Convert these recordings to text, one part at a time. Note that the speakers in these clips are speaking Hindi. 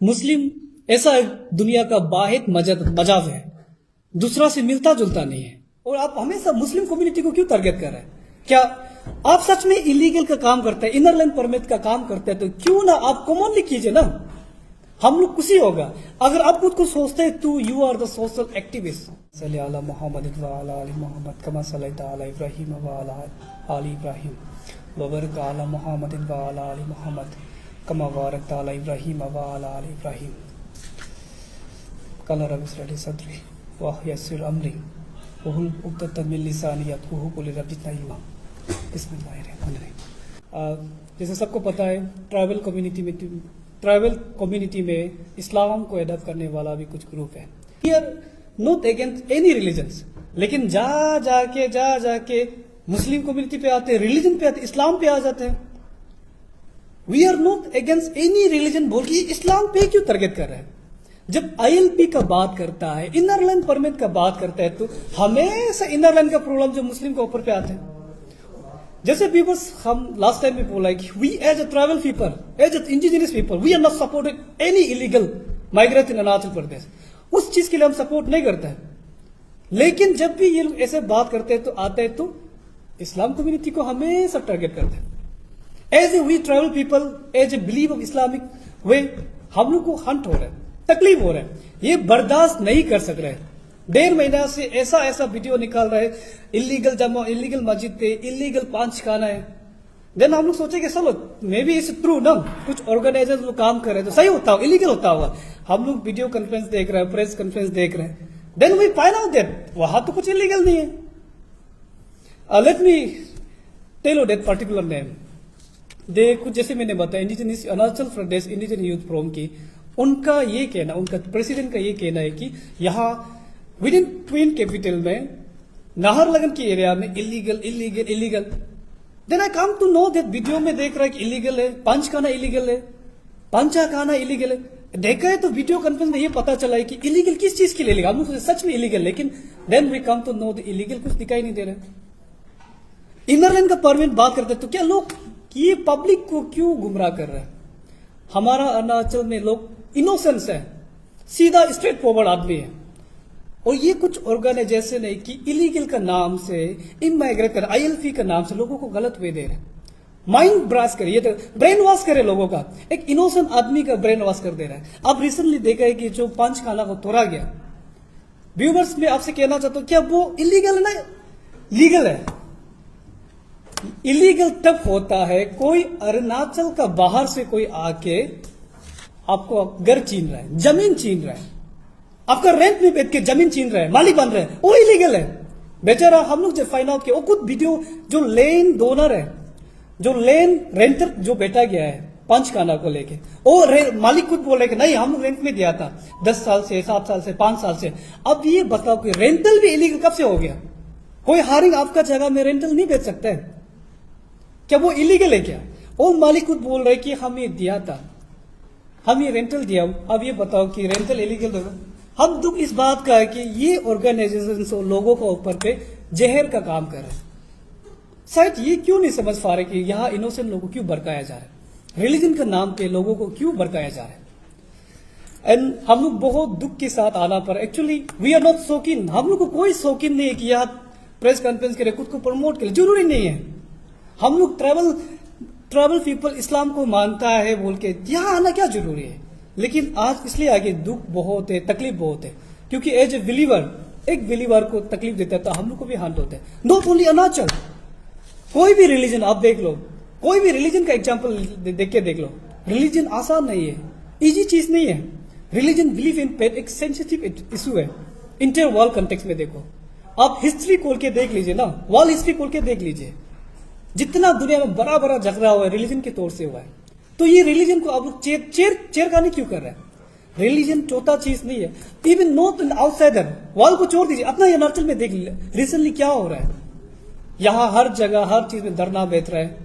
मुस्लिम ऐसा एक दुनिया का वाहिद मजहब है, दूसरा से मिलता जुलता नहीं है। और आप हमेशा मुस्लिम कम्युनिटी को क्यों टारगेट कर रहे हैं? क्या आप सच में इलीगल का काम करते हैं, इनर लाइन परमिट का काम करते हैं, तो क्यों ना आप कॉमनली कीजिए ना, हम लोग खुशी होगा। अगर आप खुद को सोचते हैं तो you are the social activist. सल्ली अला मोहम्मद व अला आलि मोहम्मद कमा सल्लैता अला इब्राहीम व अला आलि इब्राहीम व बारिक अला मोहम्मद व अला आलि मोहम्मद कमा बारकता अला इब्राहीम व अला आलि इब्राहीम। क़ाल रब्बि इश्रह ली सदरी व यस्सिर अमरी वहुल उक़दतम मिन लिसानी यफ़क़हू क़ौली रब्बि ज़िदनी बिस्मिल्लाहिर्रहमानिर्रहीम। जैसे सबको पता है, ट्राइबल कम्युनिटी में इस्लाम को एडॉप्ट करने वाला भी कुछ ग्रुप है। We are not against any religions, लेकिन जा जाके मुस्लिम कम्युनिटी पे आते हैं, रिलीजन पे आते, इस्लाम पे आ जाते हैं। We are not against any religion बोल के इस्लाम पे क्यों टारगेट कर रहे हैं? जब ILP का बात करता है, इनर लाइन परमिट का बात करता है, तो हमेशा इनर लाइन का प्रॉब्लम जो मुस्लिम के ऊपर पे आते हैं। जैसे व्यूअर्स, हम लास्ट टाइम में बोला कि we as a tribal people, as a indigenous people, we are not supporting any illegal migrate in Arunachal Pradesh. उस चीज के लिए हम सपोर्ट नहीं करते हैं। लेकिन जब भी ये लोग ऐसे बात करते हैं तो आते हैं तो इस्लाम कम्युनिटी को हमेशा टारगेट करते हैं। As a we tribal people, as a believe of Islamic way, हम लोग को हंट हो रहा है, तकलीफ हो रहा है, ये बर्दाश्त नहीं कर सक रहे। 1.5 महीना से ऐसा वीडियो निकाल रहे, इलीगल जमा, इलीगल मस्जिद थे, इलीगल पांच खाना है। देन हम लोग सोचे कि चलो मे बी इट्स ट्रू ना, कुछ ऑर्गेनाइजर लोग काम कर रहे हैं तो सही होता हो, इलीगल होता होगा। हम लोग वीडियो कॉन्फ्रेंस देख रहे हैं, प्रेस कॉन्फ्रेंस देख रहे हैं, then we find out that वहां तो कुछ इलीगल नहीं है। Let me tell you that particular name. They कुछ जैसे मैंने बताया, indigenous Arunachal Pradesh indigenous youth forum की, उनका ये कहना, उनका प्रेसिडेंट का ये कहना है कि यहाँ विद इन ट्विन कैपिटल में नाहरलगन के एरिया में illegal. Then I come to know that video में देख रहा है कि इलीगल है, पंच खाना इलीगल है, पंचा खाना इलीगल है। देखा है तो वीडियो कॉन्फ्रेंस में ये पता चला है कि इलीगल किस चीज के लिए इलीगल, हम लोग सच में इलीगल, लेकिन then we come to know the illegal कुछ दिखाई नहीं दे रहा। इनर लाइन का परमिट बात करते तो क्या लोग ये पब्लिक को क्यों गुमराह कर रहे हैं? हमारा अरुणाचल में लोग इनोसेंस है, सीधा स्ट्रेट फॉरवर्ड आदमी है, और ये कुछ ऑर्गेनाइजेशन है कि इलीगल का नाम से, इमाइग्रेट कर, ILP का नाम से लोगों को गलत वे दे रहे, माइंड ब्राश करे, ये तो ब्रेन वॉश करे लोगों का, एक इनोसेंट आदमी का ब्रेन वॉश कर दे रहा है। अब रिसेंटली देखा है कि जो पंच खाना को तोड़ा गया, व्यूवर्स में आपसे कहना चाहता हूं, क्या वो इलीगल ना लीगल है? इलीगल तब होता है कोई अरुणाचल का बाहर से कोई आके आपको घर छीन रहा है, जमीन छीन रहा है, आपका रेंट में बैठ के जमीन छीन रहा है, मालिक बन रहा है, वो इलीगल है। बेचारा हम लोग जब फाइंड आउट किया, वो खुद वीडियो, जो लैंड डोनर है, जो लैंड रेंटर जो बैठा गया है पंचखाना को लेके, वो मालिक खुद बोले कि नहीं हम लोग रेंट में दिया था 10 साल से, 7 साल से, 5 साल से। अब ये बताओ कि रेंटल भी इलीगल कब से हो गया? कोई हारिंग आपका जगह में रेंटल नहीं बेच सकता है, क्या वो इलीगल है क्या? वो मालिक खुद बोल रहे कि हम ये दिया था, हम ये रेंटल दिया। अब ये बताओ कि रेंटल इलीगल होगा? हम दुख इस बात का है कि ये ऑर्गेनाइजेशन लोगों के ऊपर पे जहर का काम कर रहे हैं। शायद ये क्यों नहीं समझ पा रहे कि यहाँ इनोसेंट लोगों को क्यों भड़काया जा रहा है, रिलीजन के नाम पे लोगों को क्यों भड़काया जा रहा है। एंड हम लोग बहुत दुख के साथ आना पर, एक्चुअली वी आर नॉट शौकीन, हम लोग को कोई शौकीन नहीं है कि यहाँ प्रेस कॉन्फ्रेंस करे, खुद को प्रमोट करे, जरूरी नहीं है। हम लोग ट्राइबल पीपल इस्लाम को मानता है बोल के यहाँ आना क्या जरूरी है? लेकिन आज इसलिए आगे दुख बहुत है, तकलीफ बहुत है, क्योंकि एज ए बिलीवर, एक बिलीवर को तकलीफ देता है तो हम लोग को भी हार्ट होता है। नॉट ओनली अरुणाचल, कोई भी रिलीजन आप देख लो, कोई भी रिलीजन का एग्जाम्पल देख लो। रिलीजन आसान नहीं है, इजी चीज नहीं है। रिलीजन बिलीव इन फेथ एक सेंसिटिव इशू है। इंटर वर्ल्ड कंटेक्स्ट में देखो, आप हिस्ट्री खोल के देख लीजिए ना, वर्ल्ड हिस्ट्री खोल के देख लीजिए, जितना दुनिया में बड़ा झगड़ा हुआ है रिलीजन के तौर से हुआ है। तो ये रिलीजन को आप लोग चेयर खाने क्यों कर रहे हैं? रिलीजन चौथा चीज नहीं है। Even not an outsider, world को छोड़ दीजिए, अपना अरुणाचल में देख लीजिए रिसेंटली क्या हो रहा है। यहाँ हर जगह हर चीज में धरना बैठ रहा है,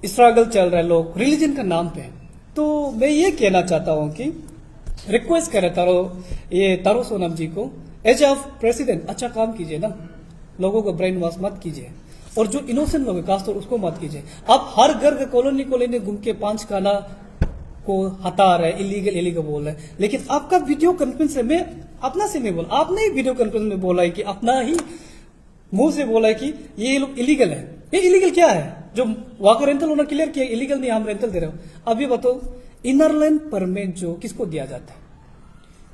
स्ट्रगल चल रहा है, लोग रिलीजन का नाम पे। तो मैं ये कहना चाहता हूं कि रिक्वेस्ट करे तारो सोनम जी को, एज ऑफ प्रेसिडेंट अच्छा काम कीजिए ना, लोगों को ब्रेन वॉश मत कीजिए, और जो इनोसेंट लोग है खासतौर उसको मत कीजिए। आप हर घर के कॉलोनी घूम के पांच खाना को हटा रहे, इलीगल इलीगल बोल रहे हैं। लेकिन आपका वीडियो कॉन्फ्रेंस में अपना से नहीं बोला, आपने ही वीडियो कॉन्फ्रेंस में बोला है कि अपना ही मुंह से बोला है कि ये लोग इलीगल है। ये इलीगल क्या है? जो वहां का रेंटल ओनर क्लियर किया इलीगल नहीं, हम रेंटल दे रहे हो। अब ये बताओ इनर लाइन परमिट जो किसको दिया जाता है?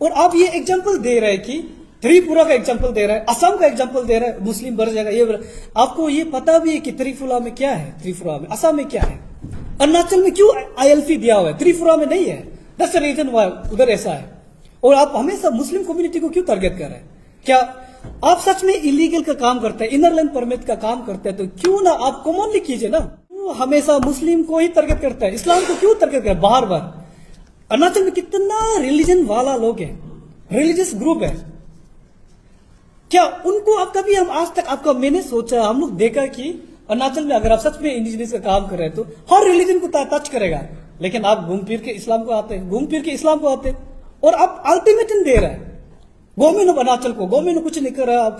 और आप ये एग्जांपल दे रहे हैं कि त्रिपुरा का एग्जांपल दे रहा है, असम का एग्जांपल दे रहा है, मुस्लिम बढ़ जाएगा ये। आपको ये पता भी है कि त्रिपुरा में क्या है, त्रिपुरा में, असम में क्या है, अरुणाचल में क्यों ILP दिया हुआ है, त्रिपुरा में नहीं है। दैट्स द रीजन व्हाई उधर ऐसा है। और आप हमेशा मुस्लिम कम्युनिटी को क्यों टारगेट कर रहे हैं? क्या आप सच में इलीगल का काम करते हैं, इनर लाइन परमिट का काम करते हैं, तो क्यों ना आप कॉमनली कीजिए ना। क्यों हमेशा मुस्लिम को ही टारगेट करता है, इस्लाम को क्यों टारगेट करता है बार बार? अरुणाचल में कितना रिलीजन वाला लोग है, रिलीजियस ग्रुप है, क्या उनको आप कभी, हम आज तक आपका मैंने सोचा, हम लोग देखा कि अरुणाचल में अगर आप सच में इंडिजिनियस का काम कर रहे हैं तो हर रिलीजन को टच करेगा। लेकिन आप घूम फिर के इस्लाम को आते हैं, घूम फिर के इस्लाम को आते हैं, और आप अल्टीमेटम दे रहे हैं गवर्नमेंट ऑफ अरुणाचल को। गवर्नमेंट कुछ नहीं कर रहा,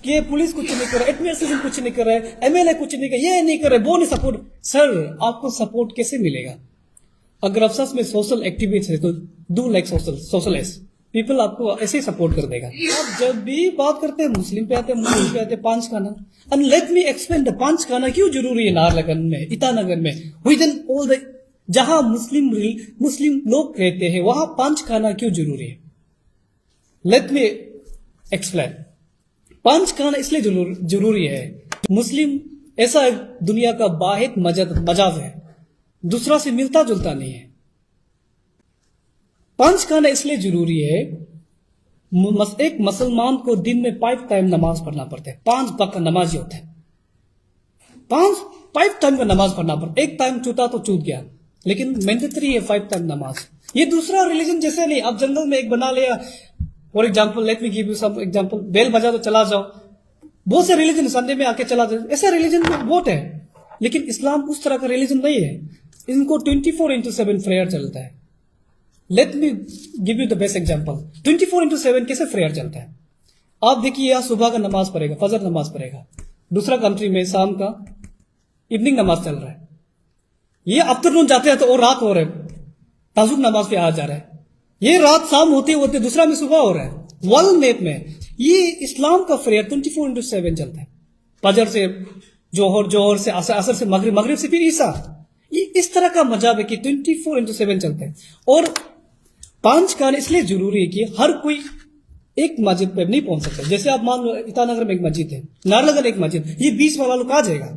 ये पुलिस कुछ नहीं कर रहा, एडमिनिस्ट्रेशन कुछ नहीं कर रहा है, MLA कुछ नहीं कर, ये नहीं कर रहे, वो नहीं सपोर्ट। सर आपको सपोर्ट कैसे मिलेगा? अगर आप सच में सोशल एक्टिविस्ट है तो डू लाइक सोशलिस्ट पीपल आपको ऐसे ही सपोर्ट कर देगा। आप जब भी बात करते हैं मुस्लिम पे आते हैं, मुस्लिम पे आते हैं, पांच खाना। And let me explain the पांच खाना क्यों जरूरी है नाहरलगुन में, ईटानगर में, विद इन ऑल द जहां मुस्लिम लोग रहते हैं वहां पांच खाना क्यों जरूरी है। लेट मी एक्सप्लेन। पांच खाना इसलिए जरूरी है, मुस्लिम ऐसा एक दुनिया का वाहिद मजहब है, दूसरा से मिलता जुलता नहीं है। पांच खाना इसलिए जरूरी है, एक मुसलमान को दिन में 5 टाइम नमाज पढ़ना पड़ता है, 5 वक्त का नमाजी होता है, 5 टाइम का नमाज पढ़ना पड़ता है। एक टाइम छूटा तो छूट गया, लेकिन मैंडेटरी है 5 टाइम नमाज। ये दूसरा रिलीजन जैसे नहीं, आप जंगल में एक बना लिया, for example let me give you some example, bell बजा तो चला जाओ, बहुत से रिलीजन संडे में आके चला जाओ, ऐसा रिलीजन बहुत है। लेकिन इस्लाम उस तरह का रिलीजन नहीं है, इनको 24/7 प्रेयर चलता है। Let me give you the best example, 24/7 कैसे प्रेयर चलता है? आप देखिए यहाँ सुबह का नमाज पढ़ेगा, फजर नमाज पढ़ेगा, दूसरा कंट्री में शाम का इवनिंग नमाज चल रहा है, ये आफ्टरनून जाते हैं तो और रात हो रहा है, ताजुक नमाज पे आ जा रहा है, ये रात शाम होते होते दूसरा में सुबह हो रहा है। वर्ल्ड मैप में ये इस्लाम का प्रेयर 24/7 चलता है, फजर से जोहर से असर से मगरिब से फिर ईसा। ये इस तरह का मजहब है कि 24/7 चलते हैं। और 5 खाना इसलिए जरूरी है कि हर कोई एक मस्जिद पे नहीं पहुंच सकता। जैसे आप मान लो ईटानगर में एक मस्जिद है, नाहरलगुन एक मस्जिद, ये 20 वाला लोग आ जाएगा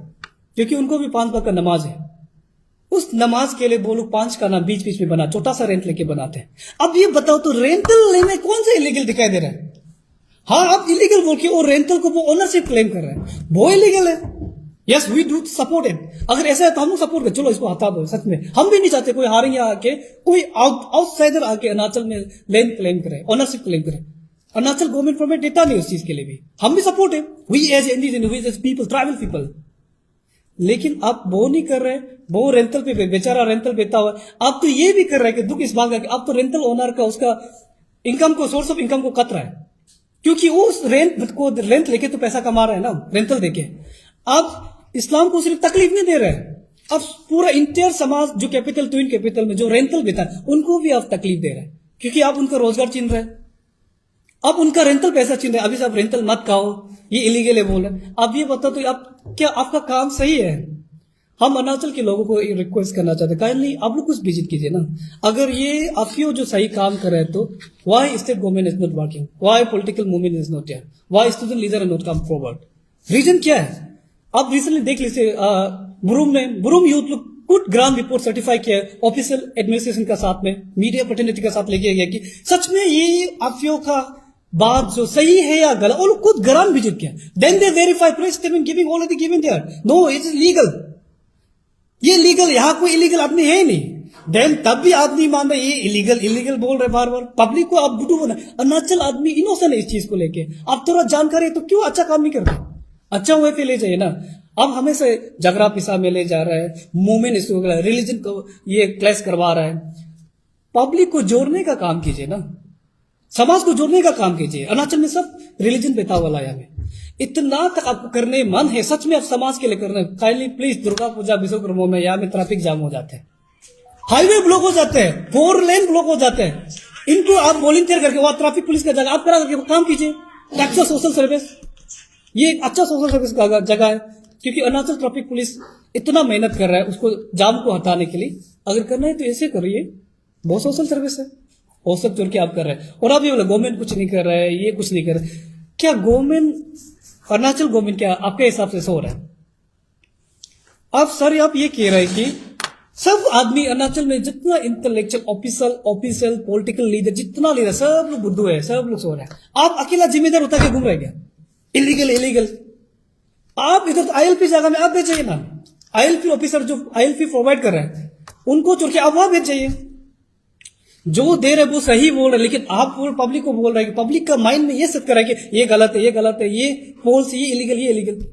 क्योंकि उनको भी 5 वक्त का नमाज है। उस नमाज के लिए वो लोग 5 खाना बीच बीच में बना, छोटा सा रेंट लेके बनाते हैं। अब ये बताओ तो रेंटल लेने कौन सा इलीगल दिखाई दे रहा है? हाँ आप इलीगल बोल के और रेंटल को वो ओनरशिप क्लेम कर रहे हैं, वो इलीगल है। Yes we do support it. अगर ऐसा है तो हम लोग सपोर्ट कर, चलो इसको हटा दो। सच में हम भी नहीं चाहते कोई हारिंग आके, कोई आउटसाइडर आके अरुणाचल में लैंड क्लेम करे, ओनरशिप क्लेम करे। अरुणाचल गवर्नमेंट परमिट देता नहीं उस चीज के लिए भी, हम भी सपोर्ट है, we as Indian, we as people, tribal people. लेकिन आप वो नहीं कर रहे, वो रेंटल पे बेचारा रेंटल देता हुआ। आप तो ये भी कर रहे हैं कि दुख इस बात का कि आप तो रेंटल ओनर का उसका इनकम को, सोर्स ऑफ इनकम को कट रहा है, क्योंकि वो उस रेंट लेके तो पैसा कमा रहा है ना, रेंटल देके। आप इस्लाम को सिर्फ तकलीफ नहीं दे रहे हैं, अब पूरा इंटायर समाज जो कैपिटल, ट्विन कैपिटल में जो रेंटल देता है उनको भी आप तकलीफ दे रहे हैं, क्योंकि आप उनका रोजगार छीन रहे हैं, आप उनका रेंटल पैसा छीन रहे हैं। अभी से आप रेंटल मत खाओ, ये इलीगल है बोल रहे। अब ये बताओ तो आप क्या आपका काम सही है? हम अरुणाचल के लोगों को रिक्वेस्ट करना चाहते हैं, काइंडली आप लोग कुछ विजिट कीजिए ना। अगर ये आपकी जो सही काम कर रहे हैं तो why state government is not working, why political movement is not here, why student leader not come forward? Reason क्या है? आप रिसेंटली देख लीजिए बुरूम यूथ लोग गुड ग्राउंड रिपोर्ट सर्टिफाई किया है ऑफिशियल एडमिनिस्ट्रेशन का साथ में, मीडिया प्रतिनिधि का साथ लेके गया कि सच में ये अफियों का बात जो सही है या गलत, वो लोग खुद ग्राउंड विजिट किया, then they verify press statement giving already given there, no it is legal, ये लीगल, यहां कोई इलीगल आदमी है नहीं। देन तब भी आदमी मान रहे ये इलीगल बोल रहे बार बार, पब्लिक को आप बुद्धू बना। अरुणाचल आदमी इनोसेंट है इस चीज को लेके, आप थोड़ा जानकारी है तो क्यों अच्छा काम नहीं करते? अच्छा हुए पे ले जाइए ना। अब हमें से झगड़ा पिसा में ले जा रहा है, मूवमेंट इसको रिलीजन को ये क्लैश करवा रहा है। पब्लिक को जोड़ने का काम कीजिए ना, समाज को जोड़ने का काम कीजिए। अरुणाचल में सब रिलीजन बेता हुआ लाया में, इतना तक आपको करने मन है, सच में आप समाज के लिए करना, काइंडली प्लीज दुर्गा पूजा विश्वकर्मा में यहाँ में ट्रैफिक जाम हो जाते हैं, हाईवे ब्लॉक हो जाते हैं, 4 लेन ब्लॉक हो जाते हैं। इनको आप वॉलंटियर करके वहां ट्रैफिक पुलिस का जगह आप करा करके काम कीजिए। अच्छा सोशल सर्विस, ये एक अच्छा सोशल सर्विस का जगह है, क्योंकि अरुणाचल ट्रैफिक पुलिस इतना मेहनत कर रहा है उसको जाम को हटाने के लिए। अगर करना है तो ऐसे करिए, बहुत सोशल सर्विस है, वो सब जोड़ के आप कर रहे हैं। और आप ये बोले गवर्नमेंट कुछ नहीं कर रहा है, ये कुछ नहीं कर रहा है। क्या गवर्नमेंट, अरुणाचल गवर्नमेंट क्या आपके हिसाब से सो रहा है? आप सर आप ये कह रहे हैं कि सब आदमी अरुणाचल में जितना इंटेलेक्चुअल ऑफिशियल पॉलिटिकल लीडर जितना लीडर सब लोग बुद्धू है, सब लोग सो रहे हैं। आप अकेला जिम्मेदार उठा के घूम रहे क्या? इलीगल आप इधर तो आईएलपी जगह में आप भेज जाइए ना। आईएलपी ऑफिसर जो आईएलपी प्रोवाइड कर रहे हैं उनको छोड़ के आप वहां भेज जाइए। जो दे रहे वो सही बोल रहे, लेकिन आप पब्लिक को बोल रहे हैं कि पब्लिक का माइंड में ये सेट कर रहा है कि ये गलत है, ये फॉल्स, ये इलीगल।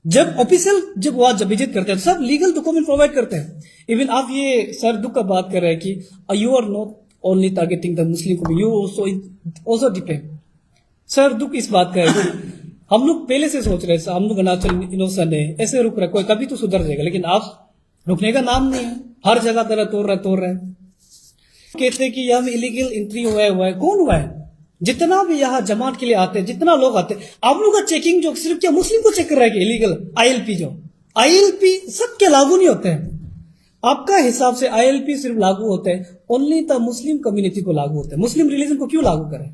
जब ऑफिशियल जब वहां जब विजिट करते हैं तो सब लीगल डॉक्यूमेंट प्रोवाइड करते हैं। इवन आप ये सर दुख का बात कर रहे हैं कि you are not only targeting the Muslim community, you also depend. Sir दुख इस बात का है कि हम लोग पहले से सोच रहे हैं हम लोग अरुणाचल इनोसेंट है, ऐसे रुक रहे, कोई कभी तो सुधर जाएगा, लेकिन आप रुकने का नाम नहीं है, हर जगह तरह तोड़ रहे हैं। कहते हैं कि यहाँ में इलीगल एंट्री हुआ है, कौन हुआ है? जितना भी यहाँ जमात के लिए आते हैं, जितना लोग आते हैं, आप लोग का चेकिंग जो सिर्फ क्या मुस्लिम को चेक कर रहा है कि इलीगल आईएलपी सबके लागू नहीं होते हैं। आपका हिसाब से आईएलपी सिर्फ लागू होते हैं ओनली द मुस्लिम कम्युनिटी को लागू होते हैं। मुस्लिम रिलीजन को क्यों लागू करें?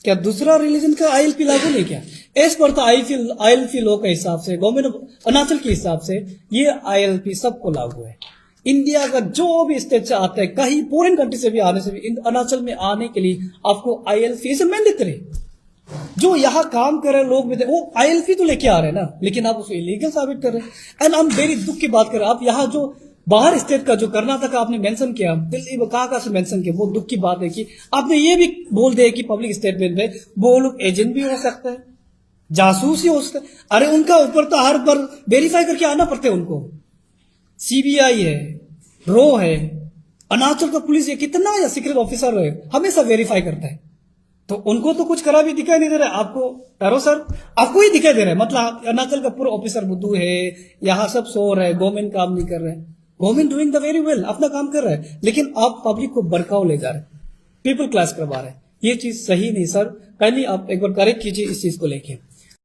क्या दूसरा रिलीजन का आईएलपी लागू नहीं? क्या एज पर तो आईएलपी लॉ के हिसाब से, गवर्नमेंट अरुणाचल के हिसाब से ये आईएलपी सबको लागू है। इंडिया का जो भी स्टेट से आता है, कहीं फॉरेन कंट्री से भी आने से भी अरुणाचल में आने के लिए आपको आईएलपी से मैंडेटरी। जो यहाँ काम कर रहे लोग भी वो आईएलपी तो लेके आ रहे हैं ना, लेकिन आप उसको इलीगल साबित कर रहे हैं। एंड हम वेरी दुख की बात कर रहे हैं, आप यहाँ जो बाहर स्टेट का जो कर्नाटक का आपने मेंशन किया, दिल्ली कहाँ से मेंशन किया, वो दुख की बात है कि आपने ये भी बोल दिया कि पब्लिक स्टेटमेंट में वो लोग एजेंट भी हो सकते हैं, जासूस ही हो सकते हैं। अरे उनका ऊपर तो हर बार वेरीफाई करके आना पड़ता है उनको। सीबीआई है, रो है, अरुणाचल का पुलिस है, कितना या सीक्रेट ऑफिसर है, हमेशा वेरीफाई करता है। तो उनको तो कुछ करा भी दिखाई नहीं दे रहा है। आपको तारो सर आपको ही दिखाई दे रहा है, मतलब अरुणाचल का पूरा ऑफिसर बुद्धू है, यहाँ सब सो रहे हैं, गवर्नमेंट काम नहीं कर रहे हैं। Government doing the very well, अपना काम कर रहा है, लेकिन आप पब्लिक को भड़काओ ले जा रहे हैं, पीपल क्लास करवा रहे हैं। ये चीज सही नहीं सर, पहले आप एक बार करेक्ट कीजिए इस चीज को लेके।